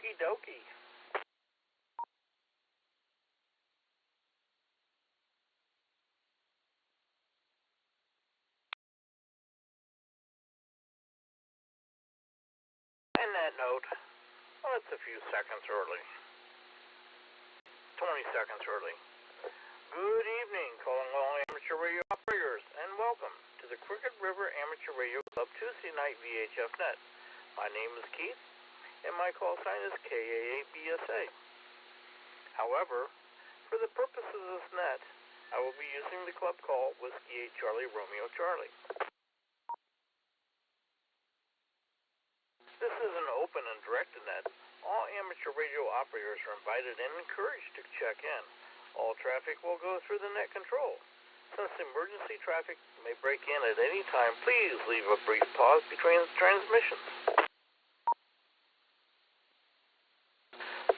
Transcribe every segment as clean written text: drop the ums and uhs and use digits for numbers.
Okie dokie. On that note, well, it's a few seconds early. 20 seconds early. Good evening, calling all amateur radio operators, and welcome to the Crooked River Amateur Radio Club Tuesday night VHF net. My name is Keith, and my call sign is KAABSA. However, for the purposes of this net, I will be using the club call Whiskey 8 Charlie Romeo Charlie. This is an open and directed net. All amateur radio operators are invited and encouraged to check in. All traffic will go through the net control. Since emergency traffic may break in at any time, please leave a brief pause between transmissions.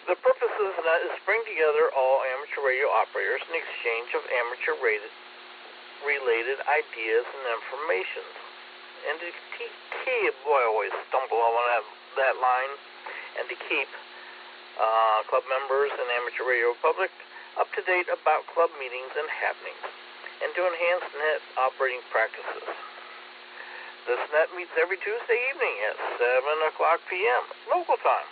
The purpose of this net is to bring together all amateur radio operators in exchange of amateur-related ideas and information. And to keep, boy, I always stumble on that line, and to keep club members and amateur radio public up to date about club meetings and happenings, and to enhance net operating practices. This net meets every Tuesday evening at 7 o'clock p.m. local time.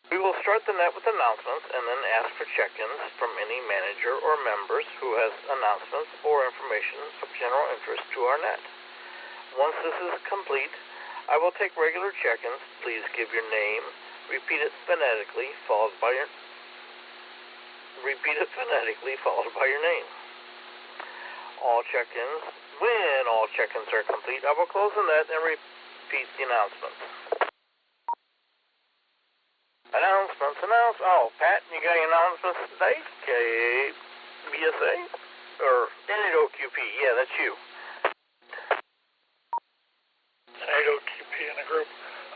We will start the net with announcements and then ask for check-ins from any manager or members who has announcements or information of general interest to our net. Once this is complete, I will take regular check-ins. Please give your name, repeat it phonetically, followed by your name. All check-ins. When all check-ins are complete, I will close the net and repeat the announcements. Oh, Pat, you got any announcements today? KBSA? Or NAOQP? Yeah, that's you. NAOQP in the group.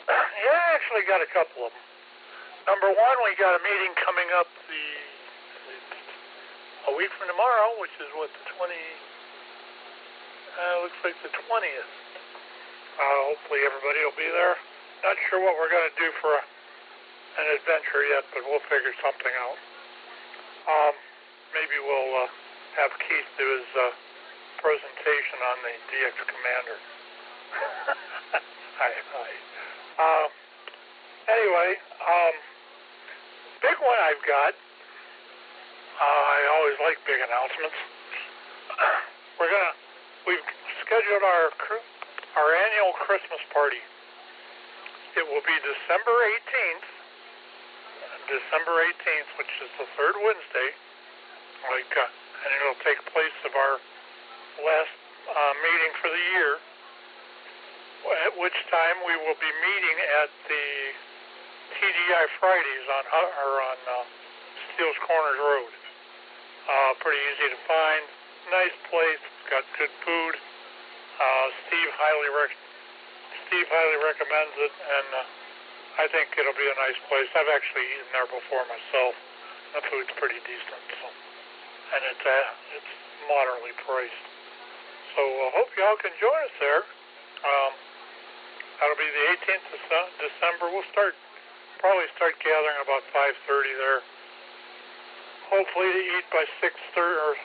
Yeah, I actually got a couple of them. Number one, we got a meeting coming up a week from tomorrow, which is what, the 20... looks like the 20th. Hopefully everybody will be there. Not sure what we're going to do for an adventure yet, but we'll figure something out. Maybe we'll have Keith do his presentation on the DX Commander. Anyway, big one I've got. I always like big announcements. We've scheduled our annual Christmas party. It will be December 18th, which is the third Wednesday, and it'll take place of our last meeting for the year, at which time we will be meeting at the TDI Fridays on Steele's Corners Road. Pretty easy to find, nice place, it's got good food. Steve highly recommends it, and I think it'll be a nice place. I've actually eaten there before myself. The food's pretty decent, and it's moderately priced. So I hope y'all can join us there. That'll be the 18th of December. We'll probably start gathering about 5:30 there. Hopefully to eat by 6:30, or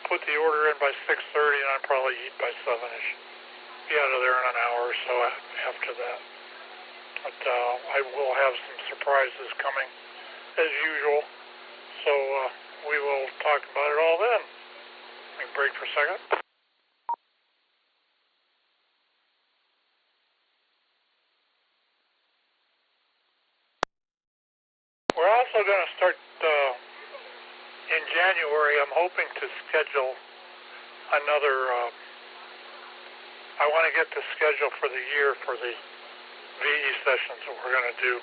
put the order in by 6:30, and I'll probably eat by 7-ish. Be out of there in an hour or so after that. But I will have some surprises coming, as usual. So we will talk about it all then. We can break for a second. We're also going to start in January. I'm hoping to schedule another. I want to get the schedule for the year for the VE sessions that we're going to do.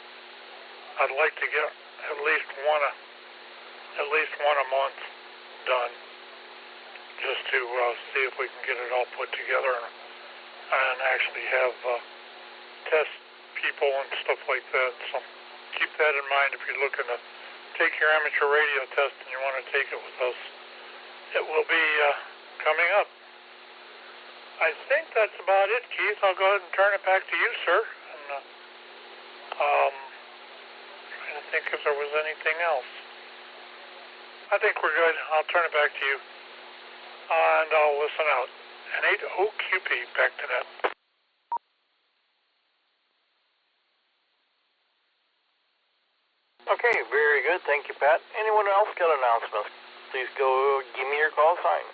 I'd like to get at least one a month done, just to see if we can get it all put together and actually have test people and stuff like that. So keep that in mind if you're looking to take your amateur radio test and you want to take it with us. It will be coming up. I think that's about it, Keith. I'll go ahead and turn it back to you, sir, and think if there was anything else. I think we're good. I'll turn it back to you. And I'll listen out. N8OQP, back to that. Okay, very good. Thank you, Pat. Anyone else got announcements? Please go give me your call sign.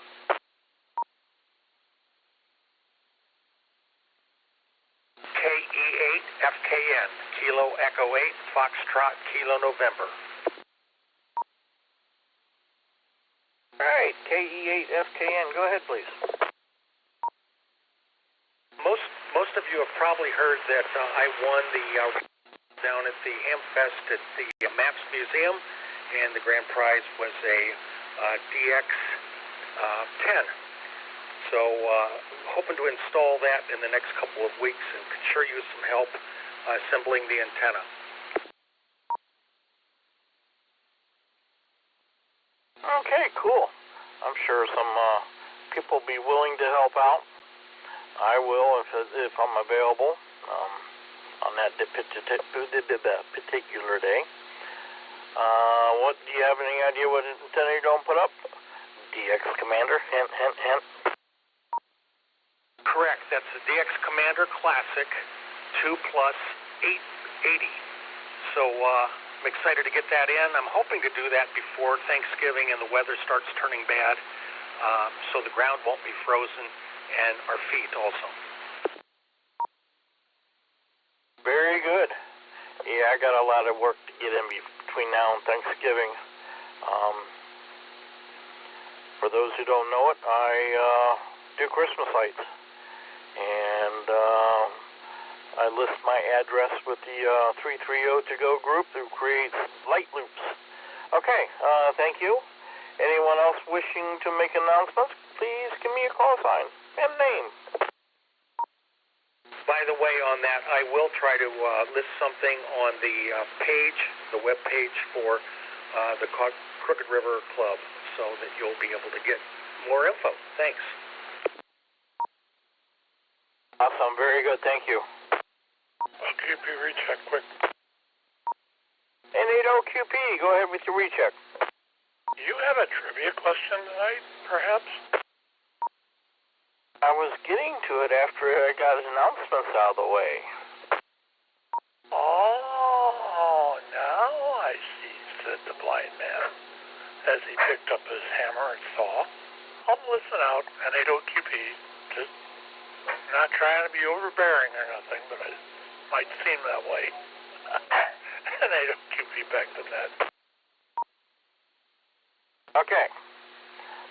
KE8FKN, Kilo Echo 8, Foxtrot, Kilo November. All right, KE8FKN, go ahead, please. Most of you have probably heard that I won the down at the Hamfest at the Maps Museum, and the grand prize was a DX10. So hoping to install that in the next couple of weeks, and could sure use some help assembling the antenna. Okay, cool. I'm sure some people will be willing to help out. I will if I'm available on that particular day. What do you have any idea what antenna you're going to put up? DX Commander, hint, hint, hint. Correct. That's the DX Commander Classic 2 plus 880. So I'm excited to get that in. I'm hoping to do that before Thanksgiving and the weather starts turning bad, so the ground won't be frozen and our feet also. Very good. Yeah, I got a lot of work to get in between now and Thanksgiving. For those who don't know it, I do Christmas lights. And I list my address with the 330 To Go group who creates light loops. Okay, thank you. Anyone else wishing to make announcements, please give me a call sign and name. By the way, on that, I will try to list something on the page, the web page for the Crooked River Club, so that you'll be able to get more info. Thanks. Awesome, very good, thank you. QP recheck quick. N8OQP, go ahead with your recheck. You have a trivia question tonight, perhaps? I was getting to it after I got his announcements out of the way. Oh, now I see, said the blind man, as he picked up his hammer and saw. I'll listen out, N8OQP, just not trying to be overbearing or nothing, but it might seem that way. N8OQP back to that. Okay,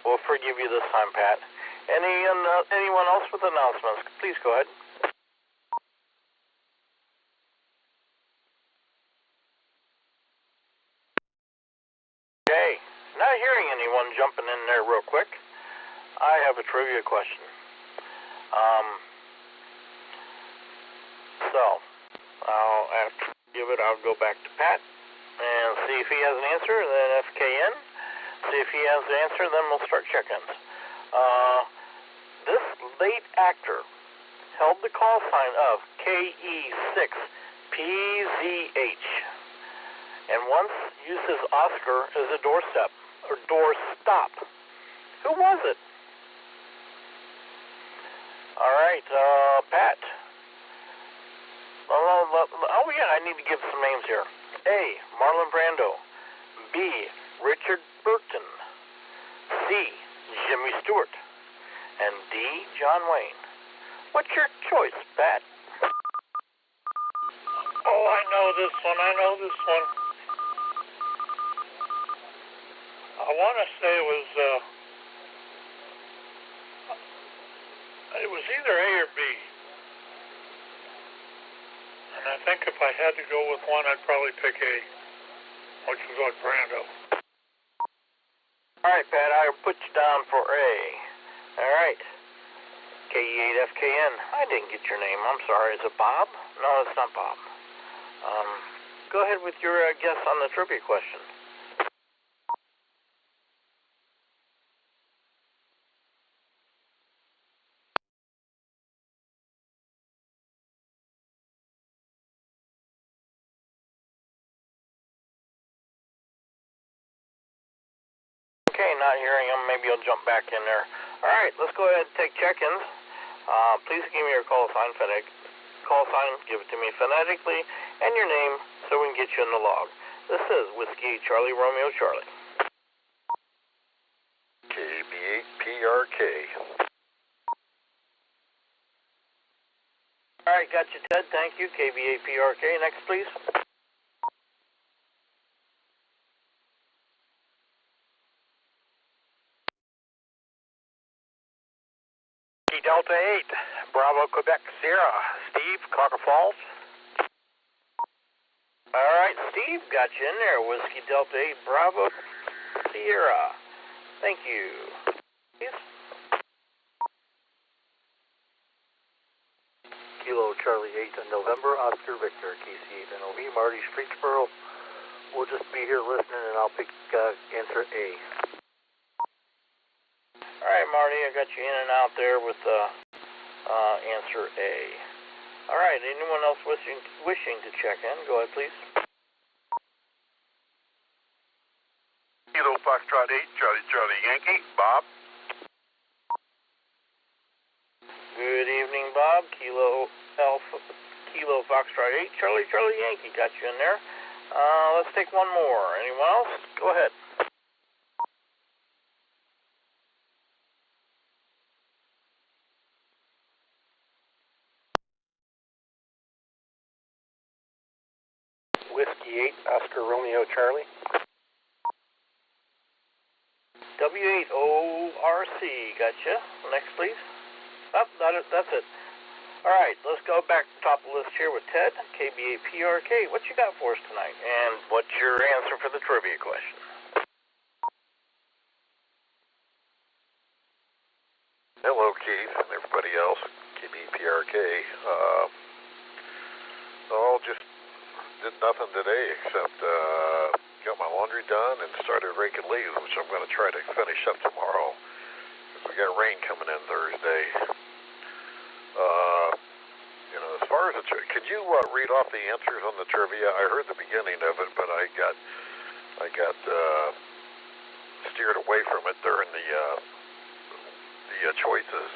we'll forgive you this time, Pat. Anyone else with announcements? Please go ahead. Okay, not hearing anyone jumping in there real quick. I have a trivia question. So, I'll go back to Pat and see if he has an answer, then FKN. See if he has an answer, then we'll start check-ins. This late actor held the call sign of KE6PZH and once used his Oscar as a doorstep or door stop. Who was it? All right, Pat. Oh yeah, I need to give some names here. A. Marlon Brando. B. Richard Burton. C. Jimmy Stewart. And D. John Wayne. What's your choice, Pat? Oh, I know this one. I want to say it was either A or B. And I think if I had to go with one, I'd probably pick A, which was like Brando. All right, Pat, I'll put you down for A. All right. KE8FKN. I didn't get your name. I'm sorry. Is it Bob? No, it's not Bob. Go ahead with your guess on the trivia question. Okay, not hearing him. Maybe he'll jump back in there. All right, let's go ahead and take check-ins. Please give me your call sign, give it to me phonetically, and your name so we can get you in the log. This is Whiskey Charlie Romeo Charlie. KB8PRK. All right, got you, Ted. Thank you. KB8PRK. Next, please. Delta 8, Bravo, Quebec, Sierra. Steve, Clocker Falls. All right, Steve, got you in there. Whiskey Delta 8, Bravo, Sierra. Thank you. Please. Kilo Charlie 8 November, Oscar Victor, KC8 NOV, Marty Streetsboro. We'll just be here listening, and I'll pick answer A. All right, Marty, I got you in and out there with answer A. All right, anyone else wishing to check in? Go ahead, please. Kilo Foxtrot 8, Charlie Yankee, Bob. Good evening, Bob. Kilo Foxtrot 8, Charlie Yankee. Got you in there. Let's take one more. Anyone else? Go ahead. Whiskey 8, Oscar Romeo Charlie. W8CRC. Gotcha. Next, please. Oh, that's it. All right, let's go back to the top of the list here with Ted, KB8PRK. What you got for us tonight? And what's your answer for the trivia question? Hello, Keith, and everybody else. KB8PRK. Just did nothing today except got my laundry done and started raking leaves, which I'm going to try to finish up tomorrow because we got rain coming in Thursday. As far as could you read off the answers on the trivia? I heard the beginning of it, but I got steered away from it during the choices.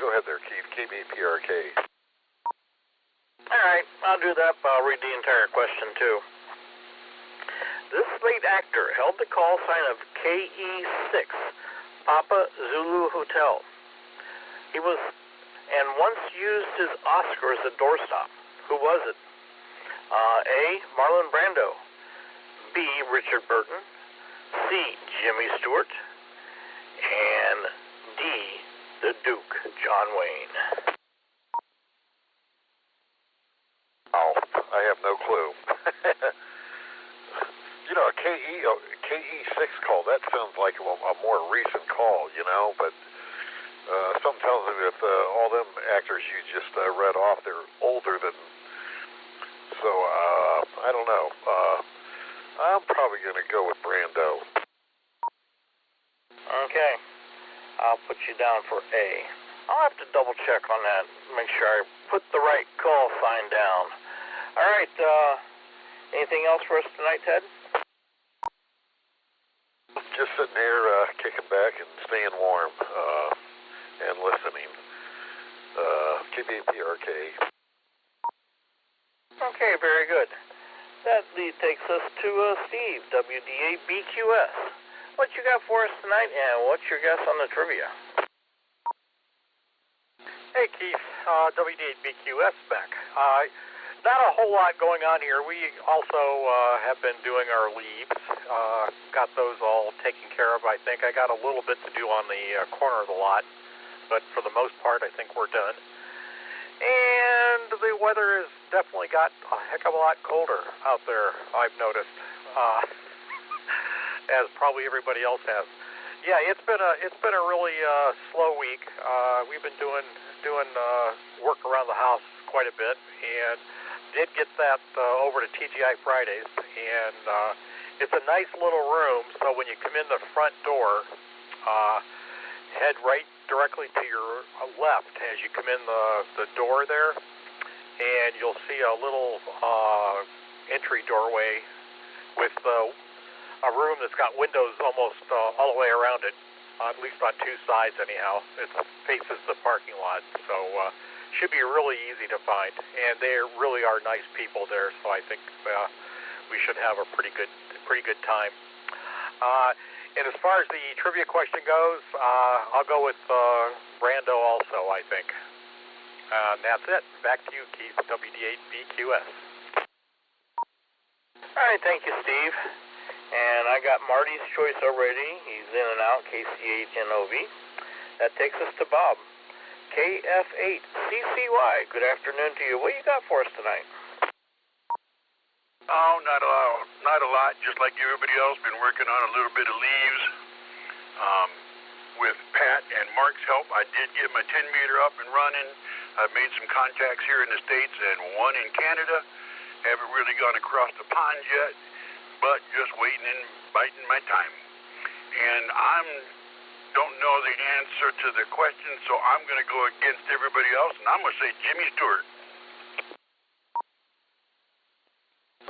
Go ahead there, Keith. KB8PRK. All right, I'll do that, but I'll read the entire question, too. This late actor held the call sign of KE6, Papa Zulu Hotel. He was, and once used his Oscar as a doorstop. Who was it? A, Marlon Brando. B, Richard Burton. C, Jimmy Stewart. And D, the Duke, John Wayne. Oh, I have no clue. A KE6 call, that sounds like a more recent call, but something tells me that all them actors you just read off, they're older than, so I don't know. I'm probably going to go with Brando. Okay, I'll put you down for A. I'll have to double check on that, make sure I put the right call sign down. All right, anything else for us tonight, Ted? Just sitting here, kicking back and staying warm, and listening. KB8PRK. Okay, very good. That takes us to Steve, WD8BQS. What you got for us tonight, and what's your guess on the trivia? Hey, Keith, WD8BQS back. Not a whole lot going on here. We also have been doing our leaves. Got those all taken care of, I think. I got a little bit to do on the corner of the lot, but for the most part, I think we're done. And the weather has definitely got a heck of a lot colder out there, I've noticed, as probably everybody else has. Yeah, it's been a really slow week. We've been doing work around the house quite a bit, and did get that over to TGI Fridays, and it's a nice little room. So when you come in the front door, head right directly to your left as you come in the door there, and you'll see a little entry doorway with a room that's got windows almost all the way around it, at least on two sides anyhow. It faces the parking lot, so should be really easy to find. And they really are nice people there, so I think we should have a pretty good time. And as far as the trivia question goes, I'll go with Brando also, I think. And that's it. Back to you, Keith, WD8BQS. All right, thank you, Steve. And I got Marty's choice already. He's in and out, KC8NOV. That takes us to Bob, KF8CCY. Good afternoon to you. What you got for us tonight? Oh, not a lot. Just like everybody else, been working on a little bit of leaves. With Pat and Mark's help, I did get my 10-meter up and running. I've made some contacts here in the States and one in Canada. Haven't really gone across the pond yet, but just waiting and biding my time. And don't know the answer to the question, so I'm going to go against everybody else, and I'm going to say Jimmy Stewart.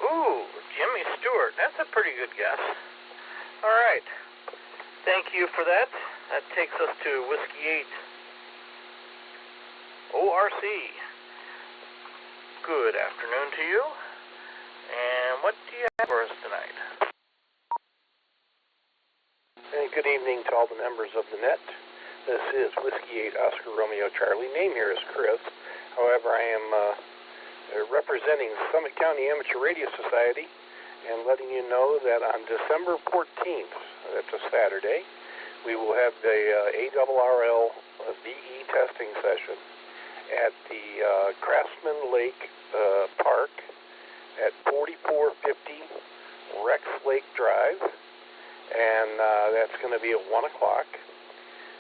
Ooh, Jimmy Stewart. That's a pretty good guess. All right. Thank you for that. That takes us to Whiskey 8 ORC. Good afternoon to you. And what do you have for us tonight? And good evening to all the members of the net. This is Whiskey 8 Oscar Romeo Charlie. Name here is Chris. However, I am representing Summit County Amateur Radio Society and letting you know that on December 14th, that's a Saturday, we will have the ARRL VE testing session at the Craftsman Lake Park at 4450 Rex Lake Drive, and that's going to be at 1 o'clock,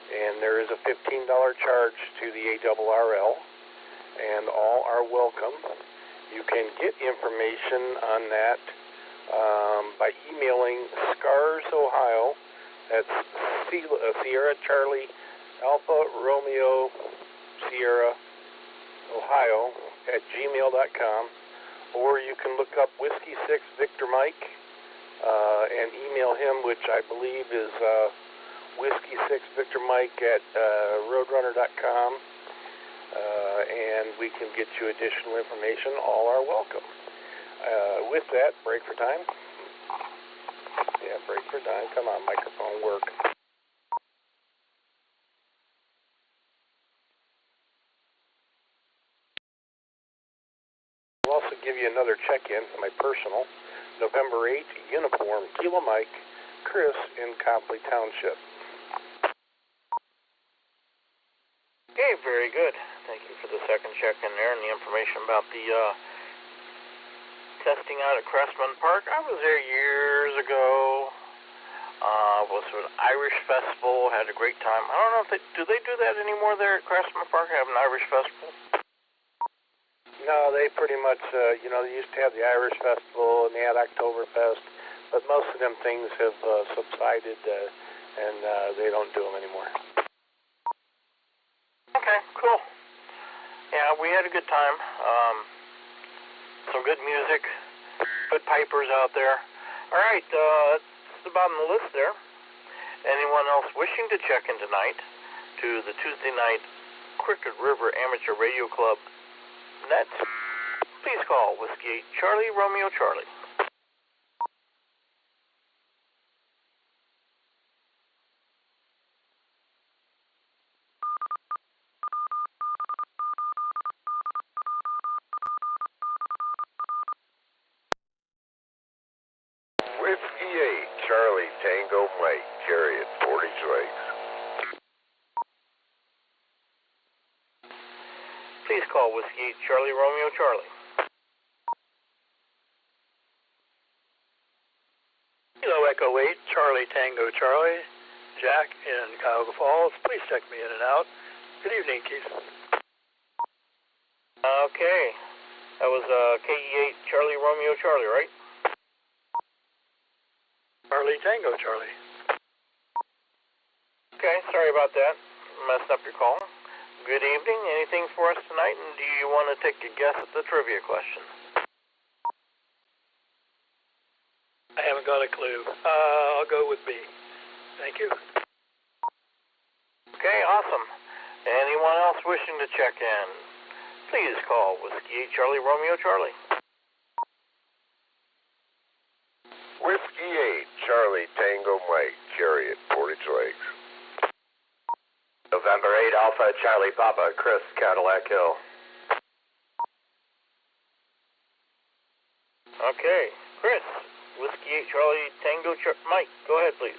and there is a $15 charge to the ARRL, and all are welcome. You can get information on that by emailing SCARS Ohio, that's Sierra Charlie Alpha Romeo Sierra Ohio at gmail.com, or you can look up Whiskey 6 Victor Mike and email him, which I believe is Whiskey 6 Victor Mike at roadrunner.com, and we can get you additional information. All are welcome. With that, break for time. Yeah, break for time. Come on, microphone work. I'll also give you another check-in for my personal. November 8th, uniform, Kilo Mike, Chris in Copley Township. Okay, very good. Thank you for the second check-in there and the information about the testing out at Craftsman Park. I was there years ago. Was an Irish festival. Had a great time. I don't know if they do that anymore there at Craftsman Park. Have an Irish festival? No, they pretty much, they used to have the Irish festival and they had Oktoberfest, but most of them things have subsided and they don't do them anymore. Okay, cool. Yeah, we had a good time. Some good music, good pipers out there. All right, that's the bottom of the list there. Anyone else wishing to check in tonight to the Tuesday night Cricket River Amateur Radio Club net, please call Whiskey 8 Charlie Romeo Charlie. Whiskey 8 Charlie Tango Mike, Chariot, Portage Lakes. Please call Whiskey 8 Charlie Romeo Charlie. Kilo Echo 8 Charlie Tango Charlie, Jack in Cuyahoga Falls. Please check me in and out. Good evening, Keith. Okay, that was KE8 Charlie Romeo Charlie, right? Charlie Tango Charlie. Okay, sorry about that. Messed up your call. Good evening. Anything for us tonight? And do you want to take a guess at the trivia question? I haven't got a clue. I'll go with B. Thank you. Okay, awesome. Anyone else wishing to check in? Please call Whiskey 8 Charlie Romeo Charlie. Whiskey 8 Charlie Tango Mike, Chariot, Portage Lakes. November 8 Alpha Charlie Papa, Chris, Cadillac Hill. Okay, Chris, Whiskey 8 Charlie Tango Mike, go ahead, please.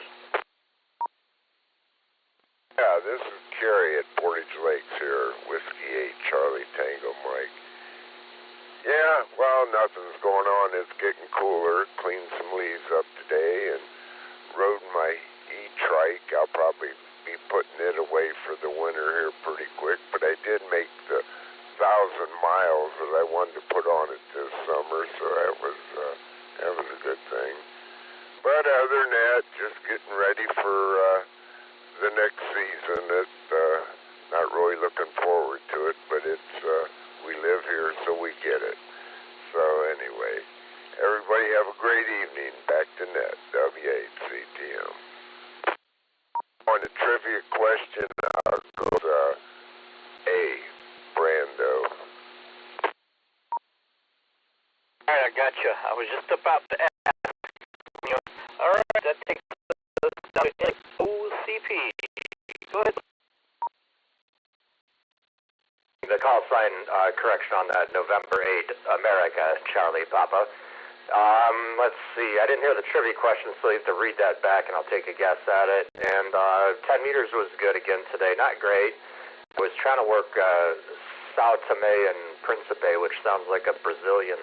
Yeah, this is Chariot, Portage Lakes here, Whiskey 8 Charlie Tango Mike. Yeah, well, nothing's going on. It's getting cooler. Cleaned some leaves up today and rode my e-trike. I'll probably be putting it away for the winter here pretty quick, but I did make the 1,000 miles that I wanted to put on it this summer, so that was a good thing. But other than that, just getting ready for the next season. Not really looking forward to it, but it's we live here, so we get it. So anyway, everybody have a great evening. Back to net, W8CTM. On the trivia question, I'll go to A, Brando. All right, I got you. I was just about to ask. All right, that takes us down to OCP. Go ahead. The call sign correction on that, November 8 America Charlie Papa. Let's see, I didn't hear the trivia question, so you have to read that back and I'll take a guess at it. And 10 meters was good again today, not great. I was trying to work Sao Tome and Principe, which sounds like a Brazilian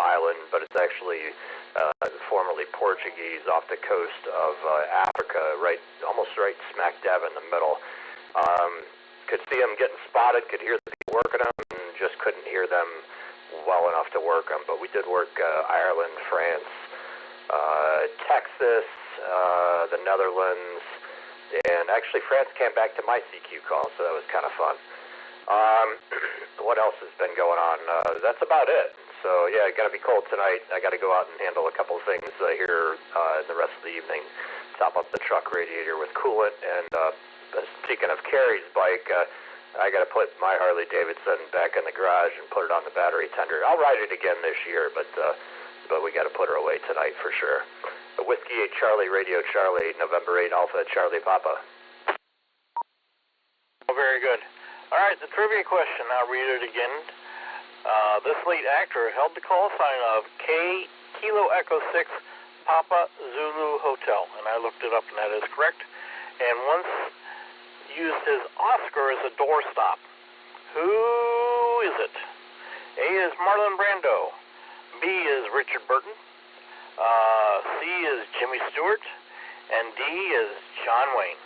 island, but it's actually formerly Portuguese off the coast of Africa, almost right smack dab in the middle. Could see them getting spotted, could hear the people working them, and just couldn't hear them well enough to work them. But we did work Ireland, France, Texas, the Netherlands, and actually France came back to my CQ call, so that was kind of fun. What else has been going on? That's about it. So yeah, it's gonna be cold tonight. I got to go out and handle a couple of things here the rest of the evening. Top up the truck radiator with coolant, and speaking of Carrie's bike, I got to put my Harley Davidson back in the garage and put it on the battery tender. I'll ride it again this year, but we got to put her away tonight for sure. The Whiskey 8 Charlie Radio Charlie, November 8 Alpha Charlie Papa. Oh, very good. All right, the trivia question. I'll read it again. This lead actor held the call sign of Kilo Echo 6 Papa Zulu Hotel, and I looked it up, and that is correct. And once used his Oscar as a doorstop. Who is it? A is Marlon Brando. B is Richard Burton. C is Jimmy Stewart. And D is John Wayne.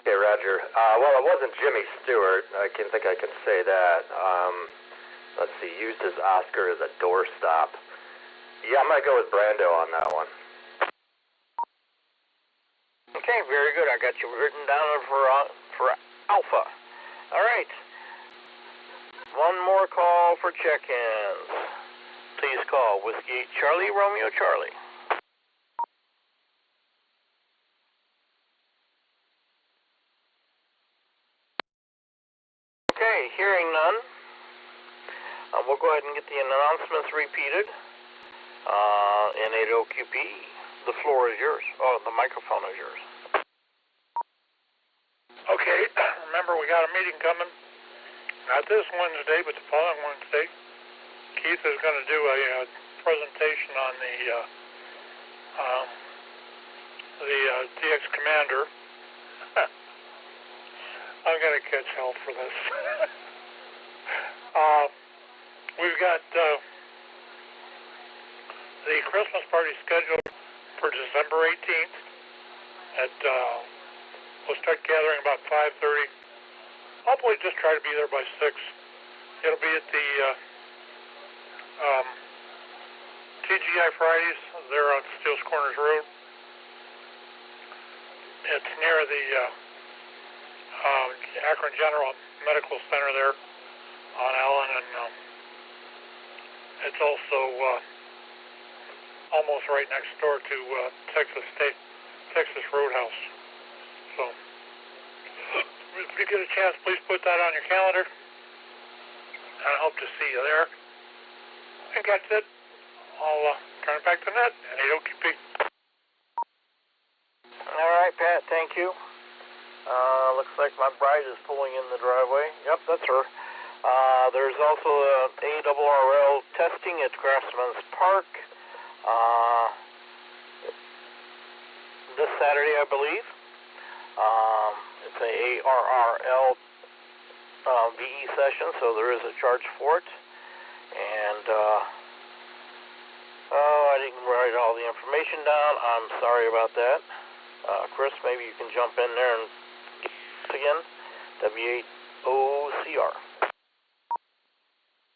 Okay, Roger. Well, it wasn't Jimmy Stewart. I can say that. Let's see, used his Oscar as a doorstop. Yeah, I'm going to go with Brando on that one. Okay, very good. I got you written down for Alpha. All right. One more call for check-ins. Please call Whiskey 8 Charlie Romeo Charlie. Okay, hearing none. We'll go ahead and get the announcements repeated. N80QP, the floor is yours. Oh, the microphone is yours. Okay, remember we got a meeting coming, not this Wednesday, but the following Wednesday. Keith is going to do a presentation on the DX Commander. I'm going to catch hell for this. We've got the Christmas party scheduled for December 18th at we'll start gathering about 5:30. Hopefully just try to be there by 6. It'll be at the TGI Fridays there on Steele's Corners Road. It's near the Akron General Medical Center there on Allen It's also almost right next door to Texas Roadhouse. So if you get a chance, please put that on your calendar. I hope to see you there. I think that's it. I'll turn it back to Ned, and AOQP. All right, Pat, thank you. Looks like my bride is pulling in the driveway. Yep, that's her. There's also ARRL testing at Craftsman's Park this Saturday, I believe. It's a ARRL VE session, so there is a charge for it. And I didn't write all the information down. I'm sorry about that. Chris, maybe you can jump in there and again. W8CRC.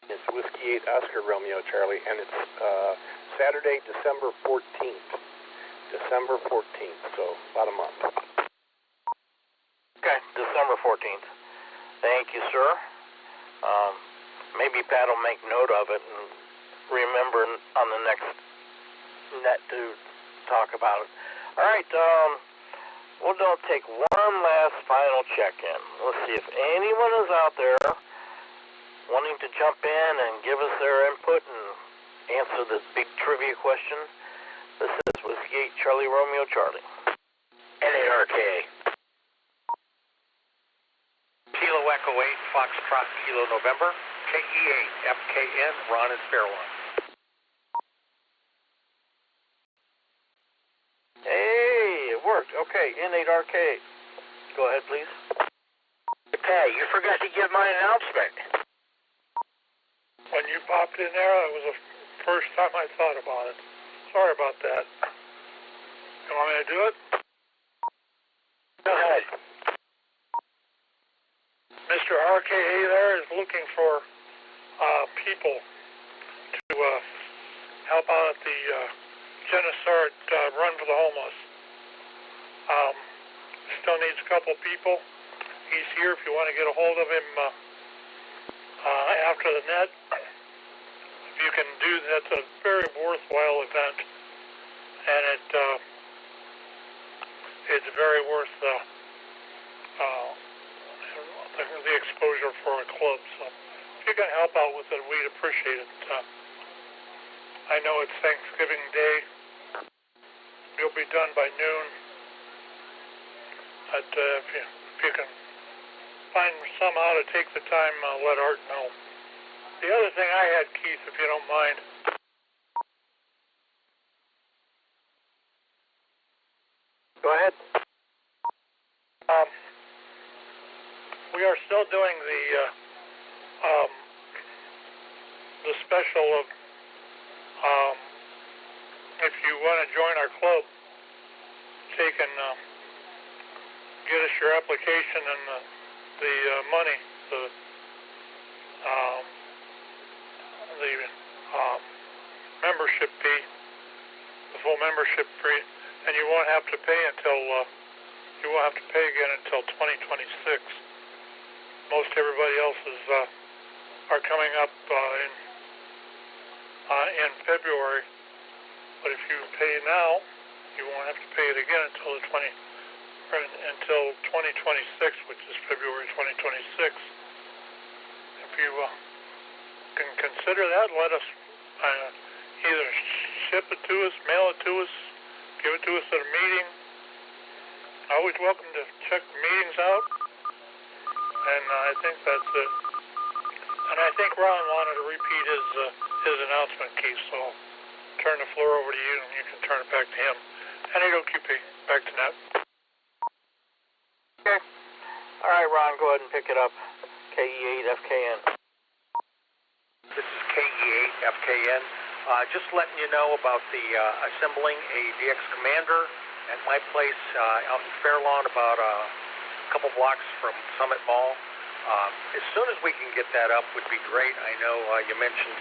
It's Whiskey 8 Oscar Romeo Charlie, and it's Saturday, December 14th. December 14th, so about a month. Okay, December 14th. Thank you, sir. Maybe Pat will make note of it and remember on the next net to talk about it. All right, we'll take one last final check-in. Let's see if anyone is out there wanting to jump in and give us their input and answer this big trivia question. This is Whiskey 8 Charlie Romeo Charlie. NARK. Kilo Echo 8 Foxtrot Kilo November. KE8 FKN Ron and Fairlawn. Hey, it worked. Okay, N8RK. Go ahead, please. Okay, you forgot to give my announcement. When you popped in there, that was the first time I thought about it. Sorry about that. You want me to do it? Go ahead. Mr. RKA there is looking for people to help out at the Genocide Run for the Homeless. Still needs a couple people. He's here if you want to get a hold of him after the net. If you can do that, it's a very worthwhile event, and it's very worth the exposure for a club. So if you can help out with it, we'd appreciate it. I know it's Thanksgiving Day. You'll be done by noon. But if you can find somehow to take the time, let Art know. The other thing I had, Keith, if you don't mind. Go ahead. We are still doing the special of if you want to join our club, take and get us your application and the money, the membership fee, the full membership fee, and you won't have to pay again until 2026. Most everybody else's are coming up in February, but if you pay now, you won't have to pay it again until 2026, which is February 2026. If you can consider that, let us either ship it to us, mail it to us, give it to us at a meeting. Always welcome to check meetings out, and I think that's it. And I think Ron wanted to repeat his announcement, Keith, so I'll turn the floor over to you, and you can turn it back to him. And AOQP, back to Nat. Okay. All right, Ron, go ahead and pick it up. KE8FKN. This is KE8FKN. Just letting you know about the assembling a DX Commander at my place out in Fairlawn, about a couple blocks from Summit Mall. As soon as we can get that up would be great. I know you mentioned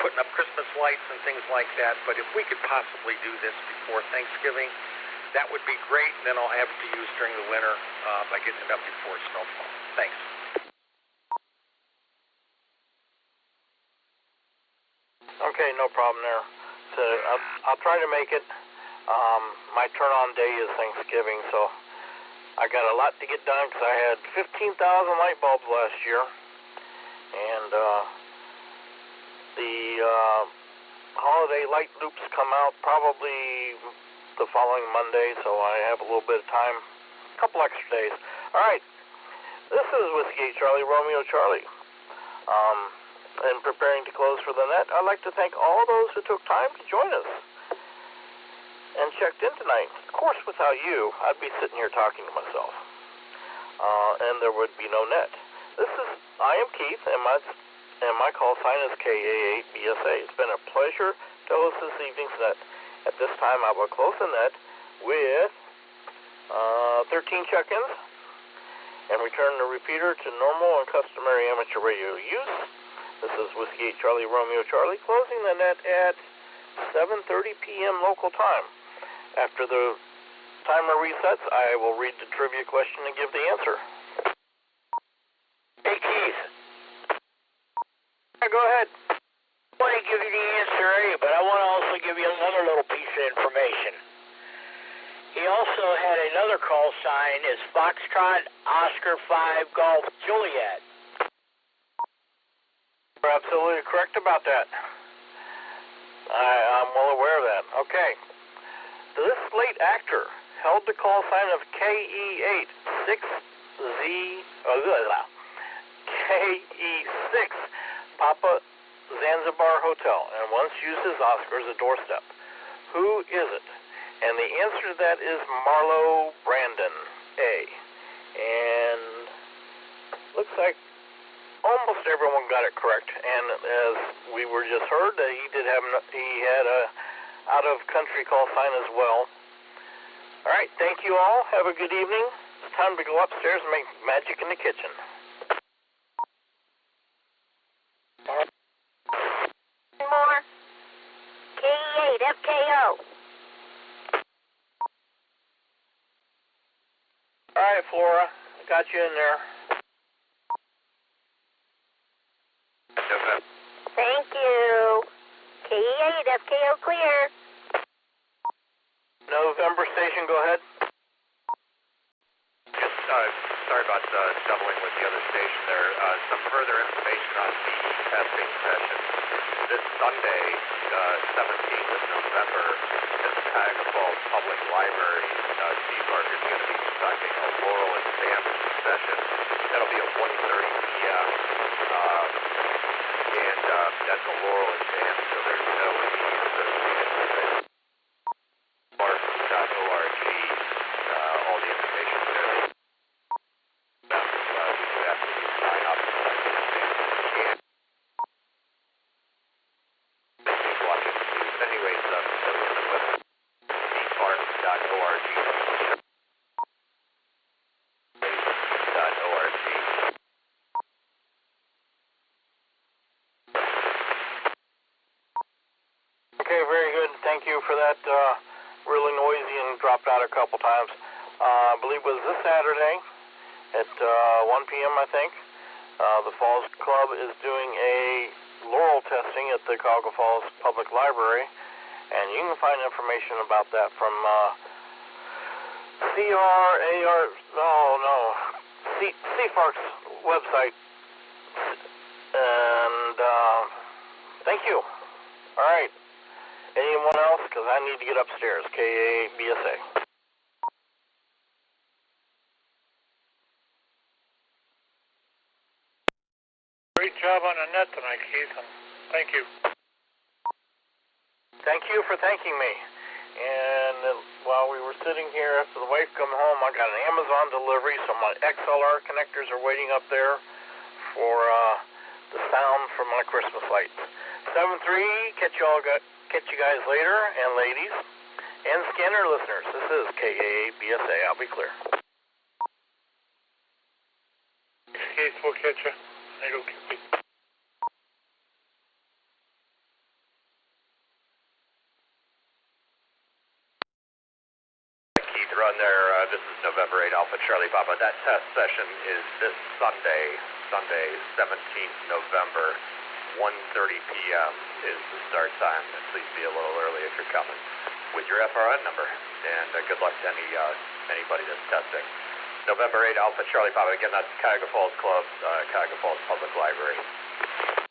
putting up Christmas lights and things like that, but if we could possibly do this before Thanksgiving, that would be great, and then I'll have it to use during the winter by getting it up before snowfall. Thanks. Okay, no problem there. So I'll try to make it. My turn-on day is Thanksgiving, so I got a lot to get done because I had 15,000 light bulbs last year, and the holiday light loops come out probably the following Monday, so I have a little bit of time, a couple extra days. All right, this is Whiskey 8 Charlie Romeo Charlie. And preparing to close for the net, I'd like to thank all those who took time to join us and checked in tonight. Of course, without you, I'd be sitting here talking to myself, and there would be no net. I am Keith, and my call sign is KA8BSA. It's been a pleasure to host this evening's net. At this time, I will close the net with 13 check-ins and return the repeater to normal and customary amateur radio use. This is Whiskey 8 Charlie Romeo Charlie, closing the net at 7:30 p.m. local time. After the timer resets, I will read the trivia question and give the answer. Hey, Keith. Go ahead. I want to give you the answer, but I want to also give you another little piece of information. He also had another call sign as Foxtrot Oscar 5 Golf Juliet. You're absolutely correct about that. I'm well aware of that. Okay. This late actor held the call sign of KE6 Papa Zanzibar Hotel and once used his Oscar as a doorstep. Who is it? And the answer to that is Marlo Brandon, A. And looks like almost everyone got it correct. And as we were just heard, that he had a out-of-country call sign as well. All right, thank you all. Have a good evening. It's time to go upstairs and make magic in the kitchen. More. KE8 FKO. All right, Flora, got you in there. Thank you. KE8 FKO clear. November station, go ahead. Just sorry about doubling with the other station there. Some further information on the testing session. This Sunday, 17th of November, at the Niagara Falls Public Library, Steve Parker is going to be conducting a Laurel and Dance session. That'll be at 1:30 p.m. And that's a Laurel and Dance, so there's no fee associated with it. Mark.org, all the information there. We do have to sign up and anyways, Farms.org. Okay, very good. Thank you for that. Really noisy and dropped out a couple times. I believe it was this Saturday at 1 p.m., I think. The Falls Club is doing a Laurel testing at the Cuyahoga Falls Public Library, and you can find information about that from CFARC's website. And thank you. All right. Anyone else? Because I need to get upstairs. KA-BSA. Great job on the net tonight, Keith, and thank you. Thank you for thanking me. And while we were sitting here after the wife come home, I got an Amazon delivery, so my XLR connectors are waiting up there for the sound from my Christmas lights. 7-3, catch you guys later, and ladies, and scanner listeners. This is KA-BSA. I'll be clear. Keith, we'll catch you. Okay. Keith, run there. This is November 8 Alpha Charlie Papa. That test session is this Sunday, 17th November, p.m. is the start time, and please be a little early if you're coming with your FRN number. And good luck to anybody that's testing. November 8, Alpha Charlie Papa. Again, that's Cuyahoga Falls Club, Cuyahoga Falls Public Library.